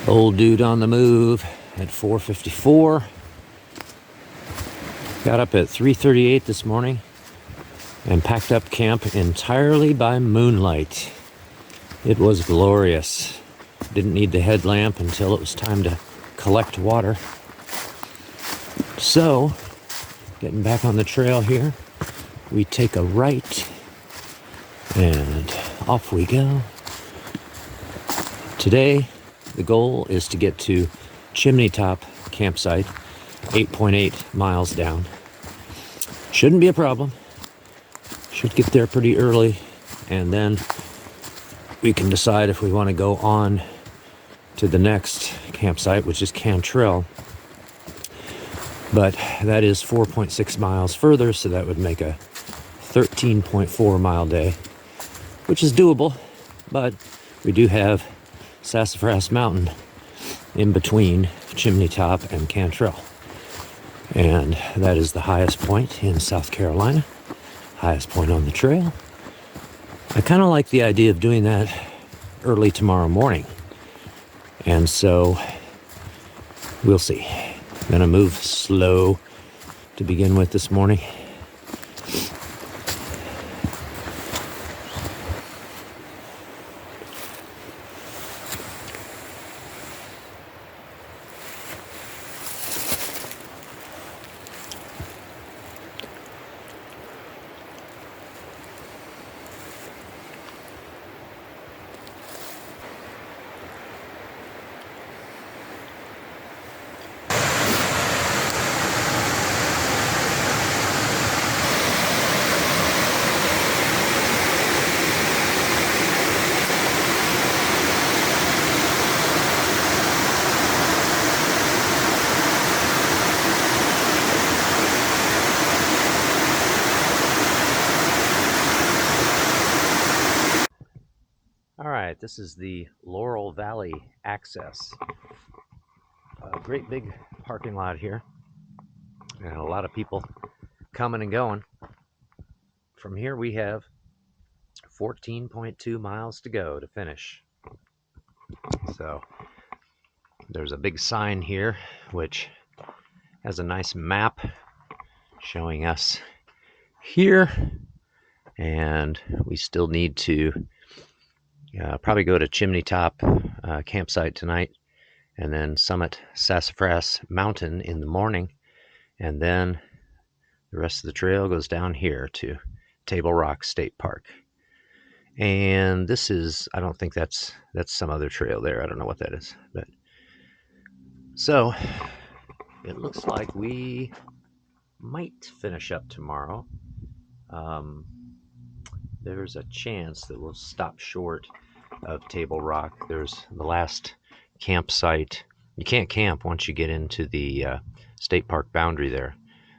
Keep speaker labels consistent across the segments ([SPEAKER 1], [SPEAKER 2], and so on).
[SPEAKER 1] Old dude on the move at 4:54. Got up at 3:38 this morning and packed up camp entirely by moonlight. It was glorious. Didn't need the headlamp until it was time to collect water. So, getting back on the trail here, we take a right and off we go. Today, the goal is to get to Chimneytop campsite, 8.8 miles down. Shouldn't be a problem. Should get there pretty early, and then we can decide if we want to go on to the next campsite, which is Cantrell. But that is 4.6 miles further, so that would make a 13.4 mile day, which is doable, but we do have Sassafras Mountain in between Chimneytop and Cantrell. And that is the highest point in South Carolina, highest point on the trail. I kind of like the idea of doing that early tomorrow morning. And so we'll see. I'm gonna move slow to begin with this morning. All right, this is the Laurel Valley access. A great big parking lot here, and a lot of people coming and going. From here we have 14.2 miles to go to finish. So there's a big sign here which has a nice map showing us here, and we still need to probably go to Chimneytop campsite tonight, and then summit Sassafras Mountain in the morning, and then the rest of the trail goes down here to Table Rock State Park. And this is, I don't think that's some other trail there. I don't know what that is. But so it looks like we might finish up tomorrow. There's a chance that we'll stop short of Table Rock. There's the last campsite. You can't camp once you get into the state park boundary there,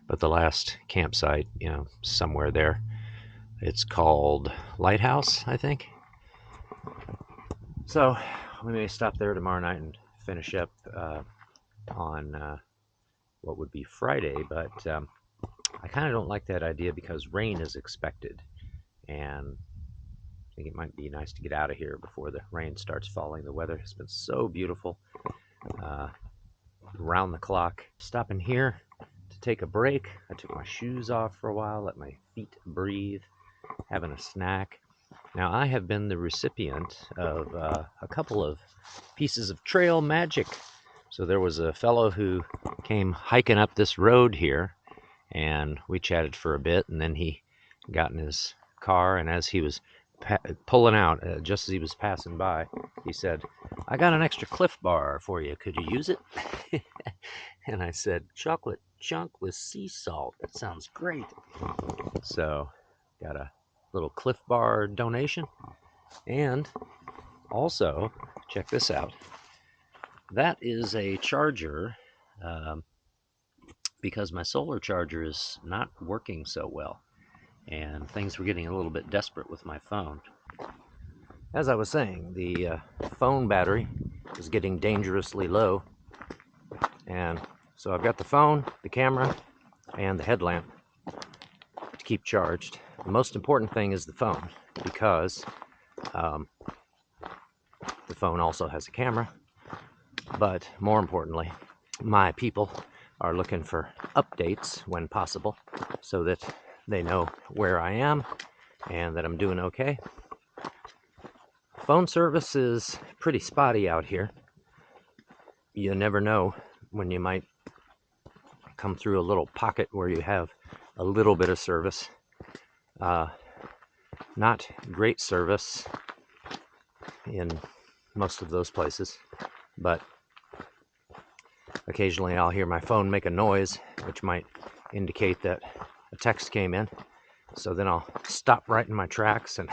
[SPEAKER 1] but the last campsite, somewhere there, it's called Lighthouse, I think. So we may stop there tomorrow night and finish up on what would be Friday, but I kind of don't like that idea because rain is expected, and I think it might be nice to get out of here before the rain starts falling. The weather has been so beautiful around the clock. Stopping here to take a break. I took my shoes off for a while, let my feet breathe, having a snack. Now, I have been the recipient of a couple of pieces of trail magic. So there was a fellow who came hiking up this road here, and we chatted for a bit, and then he got in his car, and as he was pulling out, just as he was passing by, he said, "I got an extra Cliff Bar for you. Could you use it?" And I said, "Chocolate chunk with sea salt. That sounds great." So got a little Cliff Bar donation. And also, check this out. That is a charger, because my solar charger is not working so well, and things were getting a little bit desperate with my phone. As I was saying, the phone battery is getting dangerously low, and so I've got the phone, the camera, and the headlamp to keep charged. The most important thing is the phone, because the phone also has a camera, But more importantly, my people are looking for updates when possible so that they know where I am and that I'm doing okay. Phone service is pretty spotty out here. You never know when you might come through a little pocket where you have a little bit of service. Not great service in most of those places, but occasionally I'll hear my phone make a noise, which might indicate that a text came in. So then I'll stop right in my tracks and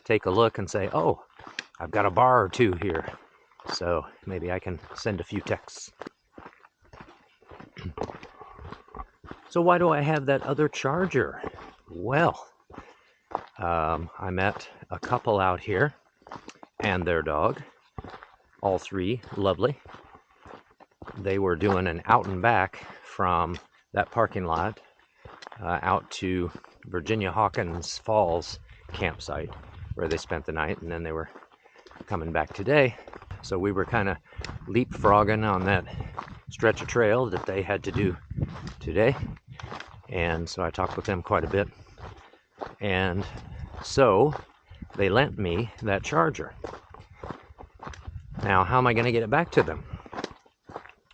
[SPEAKER 1] take a look and say, oh, I've got a bar or two here, so maybe I can send a few texts. So why do I have that other charger? Well, I met a couple out here and their dog, all three lovely. They were doing an out and back from that parking lot out to Virginia Hawkins Falls campsite where they spent the night, and then they were coming back today. So we were kind of leapfrogging on that stretch of trail that they had to do today, and so I talked with them quite a bit, and so they lent me that charger. Now, how am I going to get it back to them?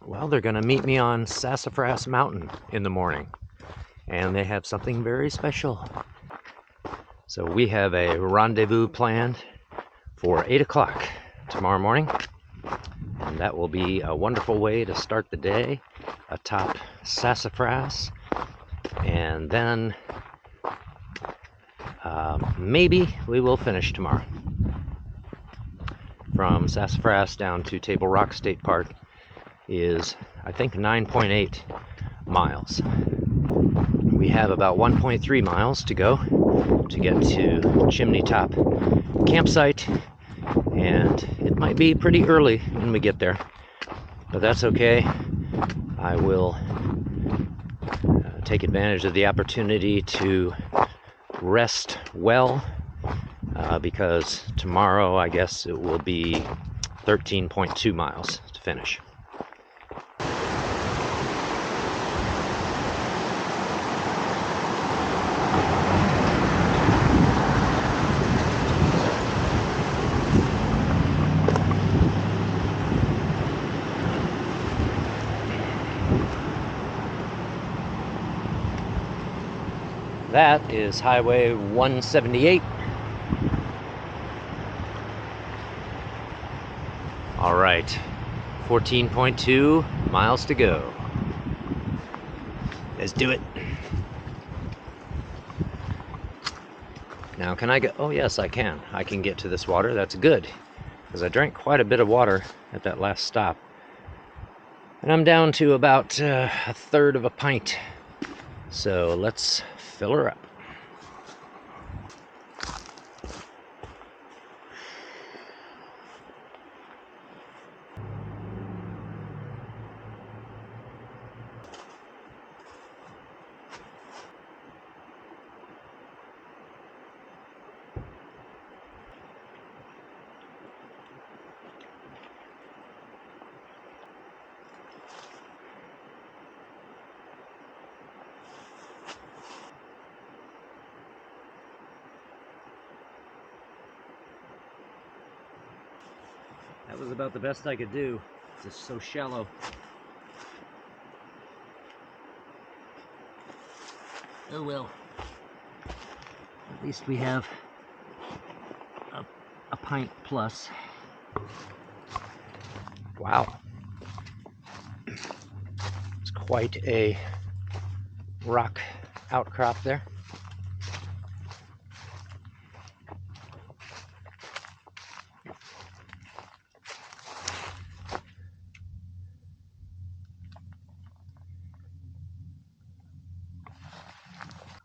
[SPEAKER 1] Well, they're going to meet me on Sassafras Mountain in the morning, and they have something very special. So we have a rendezvous planned for 8 o'clock tomorrow morning, and that will be a wonderful way to start the day atop Sassafras, and then maybe we will finish tomorrow. From Sassafras down to Table Rock State Park is, I think, 9.8 miles. We have about 1.3 miles to go to get to Chimneytop campsite, and it might be pretty early when we get there, but that's okay. I will take advantage of the opportunity to rest well, because tomorrow I guess it will be 13.2 miles to finish. That is Highway 178. All right, 14.2 miles to go. Let's do it. Now, can I get, oh yes, I can. I can get to this water. That's good, because I drank quite a bit of water at that last stop. And I'm down to about a third of a pint. So let's fill her up. That was about the best I could do. It's just so shallow. Oh well. At least we have a pint plus. Wow. It's quite a rock outcrop there.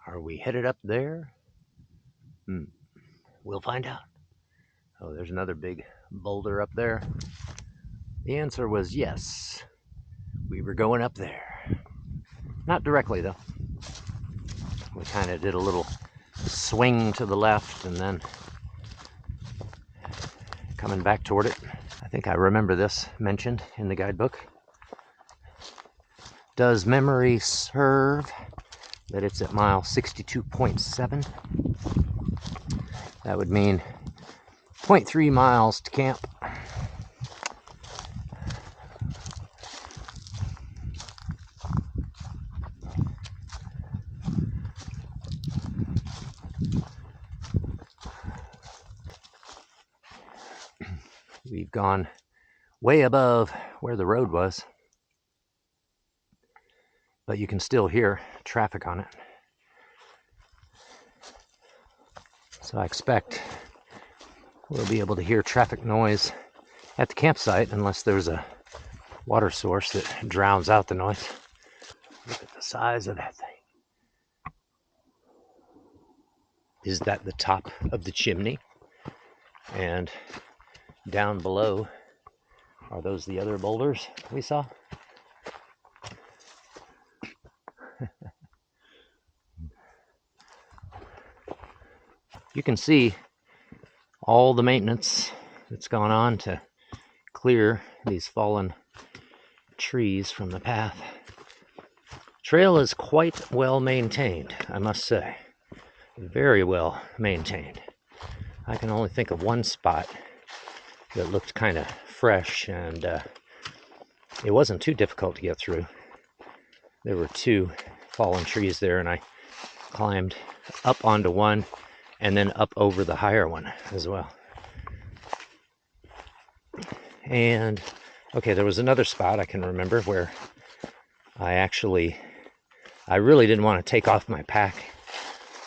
[SPEAKER 1] Are we headed up there? We'll find out. Oh, there's another big boulder up there. The answer was yes. We were going up there. Not directly, though. We kind of did a little swing to the left and then coming back toward it. I think I remember this mentioned in the guidebook. Does memory serve that it's at mile 62.7? That would mean 0.3 miles to camp. We've gone way above where the road was, but you can still hear traffic on it. So I expect we'll be able to hear traffic noise at the campsite unless there's a water source that drowns out the noise. Look at the size of that thing. Is that the top of the chimney? And down below, are those the other boulders we saw? You can see all the maintenance that's gone on to clear these fallen trees from the path. Trail is quite well maintained, I must say. Very well maintained. I can only think of one spot that looked kind of fresh, and it wasn't too difficult to get through. There were 2 fallen trees there, and I climbed up onto one and then up over the higher one as well. And okay, there was another spot I can remember where I really didn't want to take off my pack,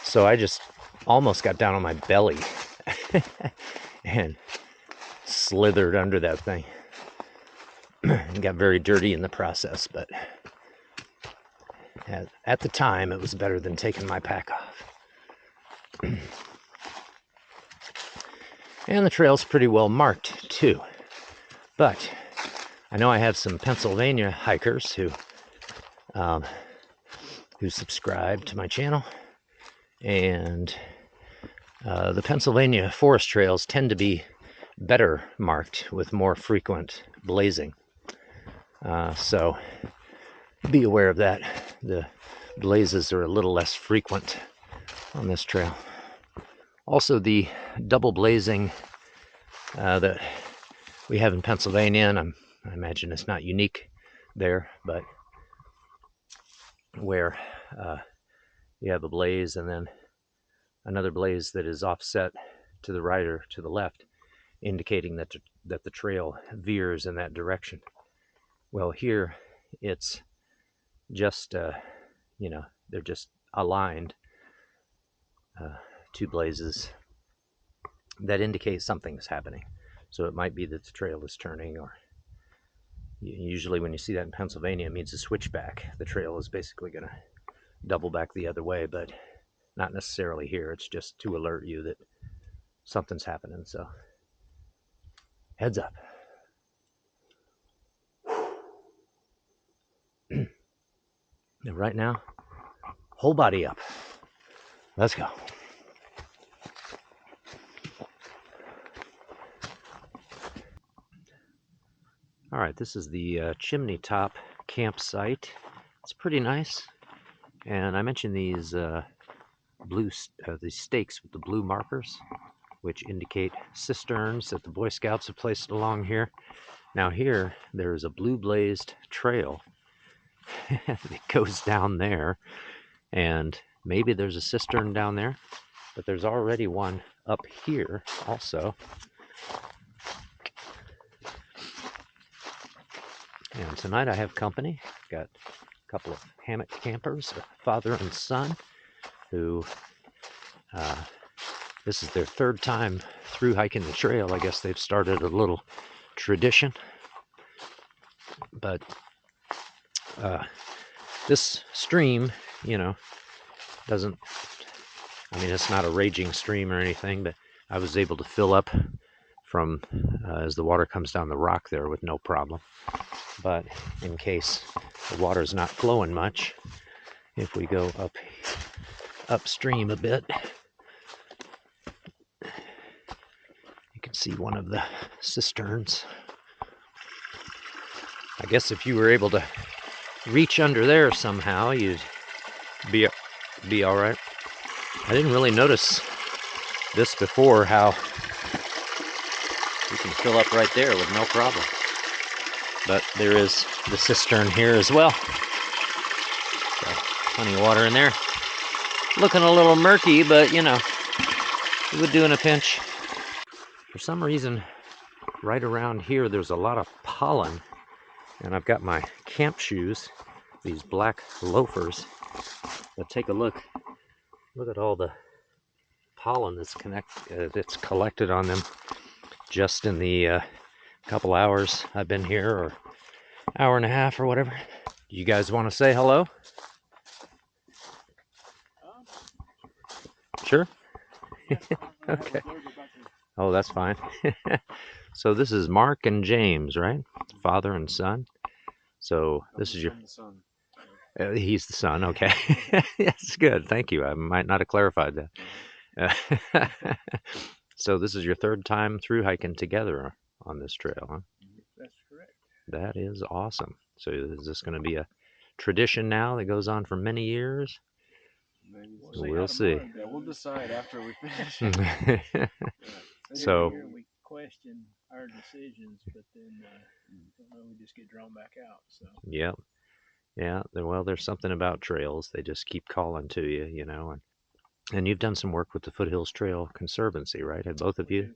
[SPEAKER 1] so I just almost got down on my belly and slithered under that thing and got very dirty in the process, but at the time it was better than taking my pack off. And the trail's pretty well marked too, but I know I have some Pennsylvania hikers who subscribe to my channel, and the Pennsylvania forest trails tend to be better marked with more frequent blazing. So be aware of that. The blazes are a little less frequent on this trail. Also, the double blazing that we have in Pennsylvania, and I imagine it's not unique there, but where you have a blaze and then another blaze that is offset to the right or to the left, indicating that the trail veers in that direction. Well, here it's just they're just aligned, 2 blazes that indicate something's happening. So it might be that the trail is turning, or usually when you see that in Pennsylvania, it means a switchback. The trail is basically going to double back the other way, but not necessarily here. It's just to alert you that something's happening. So heads up. And right now, whole body up. Let's go. All right, this is the Chimneytop campsite. It's pretty nice, and I mentioned these these stakes with the blue markers, which indicate cisterns that the Boy Scouts have placed along here. Now here, there's a blue blazed trail that goes down there, and maybe there's a cistern down there, but there's already one up here also. And tonight I have company. Got a couple of hammock campers, a father and son, who this is their 3rd time through hiking the trail. I guess they've started a little tradition. But this stream, doesn't, it's not a raging stream or anything, but I was able to fill up from as the water comes down the rock there with no problem. But in case the water's not flowing much, if we go upstream a bit, you can see one of the cisterns. I guess if you were able to reach under there somehow, you'd be all right. I didn't really notice this before, how you can fill up right there with no problem. But there is the cistern here as well. So, plenty of water in there. Looking a little murky, but you know, it would do in a pinch. For some reason, right around here, there's a lot of pollen. And I've got my camp shoes, these black loafers. But take a look. Look at all the pollen that's collected on them just in the couple hours I've been here, or hour and a half or whatever. You guys want to say hello? Sure? Okay. Oh, that's fine. So this is Mark and James, right? Father and son. So this is your... he's the son, okay. That's good, thank you. I might not have clarified that. So this is your third time through hiking together on this trail, huh?
[SPEAKER 2] That's correct.
[SPEAKER 1] That is awesome. So is this going to be a tradition now that goes on for many years?
[SPEAKER 2] Maybe
[SPEAKER 1] we'll see.
[SPEAKER 2] Yeah, we'll decide after we finish. Yeah.
[SPEAKER 1] So
[SPEAKER 2] we question our decisions, but then we just get drawn back out. So
[SPEAKER 1] yeah. Well, there's something about trails; they just keep calling to you, you know. And you've done some work with the Foothills Trail Conservancy, right? Have both of you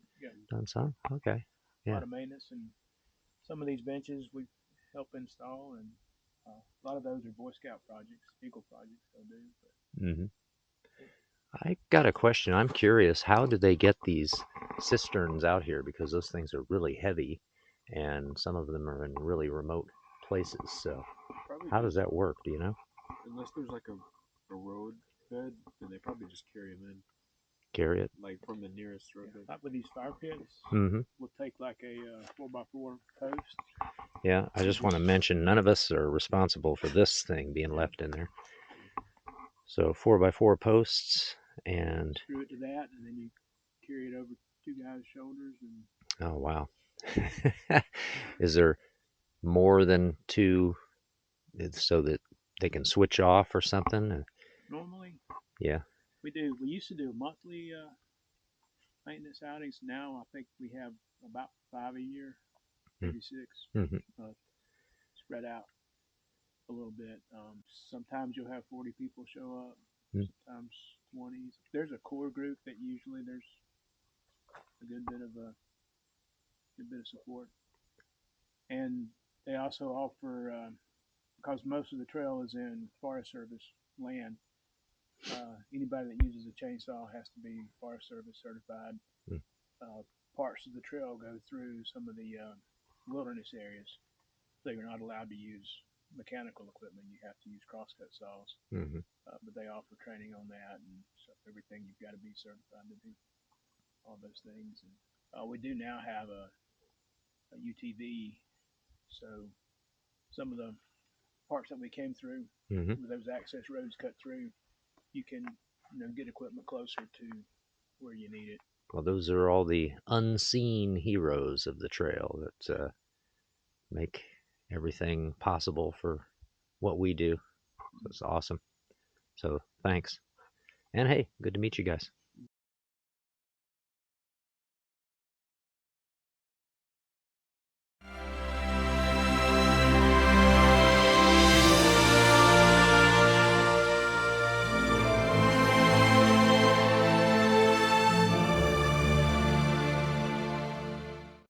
[SPEAKER 1] done some? Okay.
[SPEAKER 2] Yeah. A lot of maintenance, and some of these benches we help install, and a lot of those are Boy Scout projects, Eagle projects they'll do. But.
[SPEAKER 1] Mm-hmm. I got a question. I'm curious, how do they get these cisterns out here? Because those things are really heavy, and some of them are in really remote places. So how does that work? Do you know?
[SPEAKER 2] Unless there's like a road bed, then they probably just carry them in.
[SPEAKER 1] Carry it?
[SPEAKER 2] Like from the nearest road bed. Like with these fire pits,
[SPEAKER 1] we'll
[SPEAKER 2] take like a 4x4 post.
[SPEAKER 1] Yeah, I just want to mention, none of us are responsible for this thing being left in there. So 4x4 posts, and
[SPEAKER 2] screw it to that, and then you carry it over two guys' shoulders. And
[SPEAKER 1] oh wow. Is there more than two, so that they can switch off or something?
[SPEAKER 2] Normally,
[SPEAKER 1] yeah,
[SPEAKER 2] we do. We used to do monthly maintenance outings. Now I think we have about 5 a year, maybe 6, spread out a little bit. Sometimes you'll have 40 people show up, sometimes 20. There's a core group that usually there's a good bit of support, and they also offer, because most of the trail is in Forest Service land. Anybody that uses a chainsaw has to be Forest Service certified. Parts of the trail go through some of the wilderness areas, so you're not allowed to use mechanical equipment. You have to use crosscut saws. But they offer training on that, and so everything you've got to be certified to do all those things. And we do now have a UTV, so some of the parts that we came through, with those access roads cut through, you can get equipment closer to where you need it.
[SPEAKER 1] Well, those are all the unseen heroes of the trail that make everything possible for what we do. So it's awesome. So thanks. And hey, good to meet you guys.